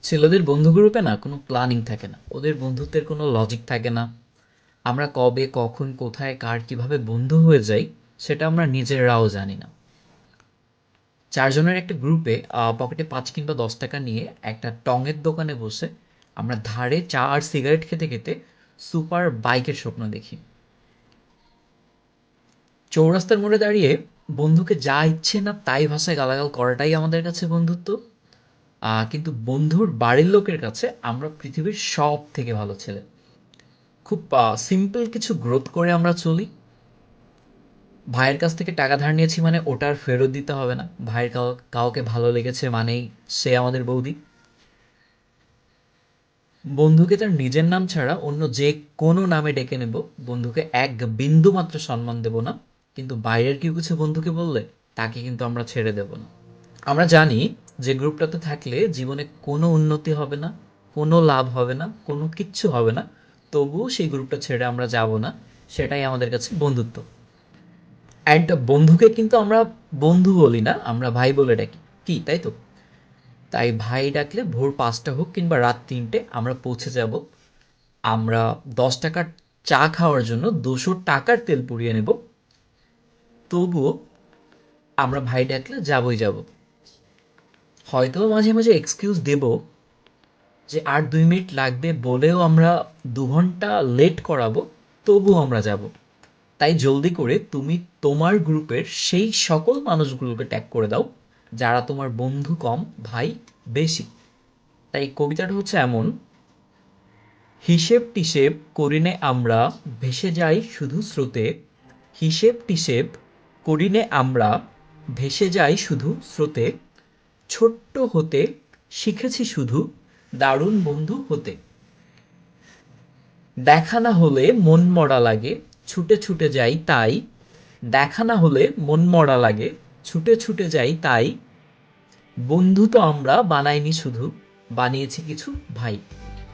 ছেলেদের বন্ধু গ্রুপে না কোনো প্ল্যানিং থাকে না, ওদের বন্ধুত্বের কোনো লজিক থাকে না। আমরা কবে কখন কোথায় কার কিভাবে বন্ধু হয়ে যাই সেটা আমরা নিজেরাও জানি না। চারজনের একটা গ্রুপে পকেটে ৫ কিংবা ১০ টাকা নিয়ে একটা টঙের দোকানে বসে আমরা ধারে চা আর সিগারেট খেতে খেতে সুপার বাইকের স্বপ্ন দেখি। চৌরাস্তার মোড়ে দাঁড়িয়ে বন্ধুকে যা ইচ্ছে না তাই ভাষায় গালাগাল করাটাই আমাদের কাছে বন্ধুত্ব। কিন্তু বন্ধুর বাড়ির লোকের কাছে আমরা পৃথিবীর সব থেকে ভালো ছেলে। খুব সিম্পল কিছু গ্রোথ করে আমরা চলি। ভাইয়ের কাছ থেকে টাকা ধার নিয়েছি মানে ওটা আর ফেরত দিতে হবে না। ভাইয়ের কাউকে ভালো লেগেছে মানেই সে আমাদের বৌদি। বন্ধুকে তার নিজের নাম ছাড়া অন্য যে কোনো নামে ডেকে নেব। বন্ধুকে এক বিন্দু মাত্র সম্মান দেব না। কিন্তু বাইরের কেউ কিছু বন্ধুকে বললে তাকে কিন্তু আমরা ছেড়ে দেব না। আমরা জানি যে গ্রুপটাতে থাকলে জীবনে কোনো উন্নতি হবে না, কোনো লাভ হবে না, কোনো কিচ্ছু হবে না। তবুও সেই গ্রুপটা ছেড়ে আমরা যাব না। সেটাই আমাদের কাছে বন্ধুত্ব। অ্যান্ড বন্ধুকে কিন্তু আমরা বন্ধু বলি না, আমরা ভাই বলে ডাকি। কি তাই তো? তাই ভাই ডাকলে ভোর ৫টা হোক কিংবা রাত ৩টে আমরা পৌঁছে যাব। আমরা ১০ টাকার চা খাওয়ার জন্য ২০০ টাকার তেল পুড়িয়ে নেব। তবুও আমরা ভাই ডাকলে যাবই যাব। হয়তো মাঝে মাঝে এক্সকিউজ দেব যে আর ২ মিনিট লাগবে বলেও আমরা ২ ঘন্টা লেট করাবো, তবুও আমরা যাব। তাই জলদি করে তুমি তোমার গ্রুপের সেই সকল মানুষগুলোকে ট্যাগ করে দাও যারা তোমার বন্ধু কম, ভাই বেশি। তাই কবিতাটা হচ্ছে এমন: হিসেব টিসেব করিনে আমরা, ভেসে যাই শুধু স্রোতে। হিসেব টিসেব করিনে আমরা, ভেসে যাই শুধু স্রোতে। ছোট্ট হতে শিখেছি শুধু, দারুণ বন্ধু হতে। দেখা না হলে মন মরা লাগে, ছুটে ছুটে যাই তাই। দেখা না হলে মন মরা লাগে, ছুটে ছুটে যাই তাই। বন্ধু তো আমরা বানাইনি শুধু, বানিয়েছি কিছু ভাই।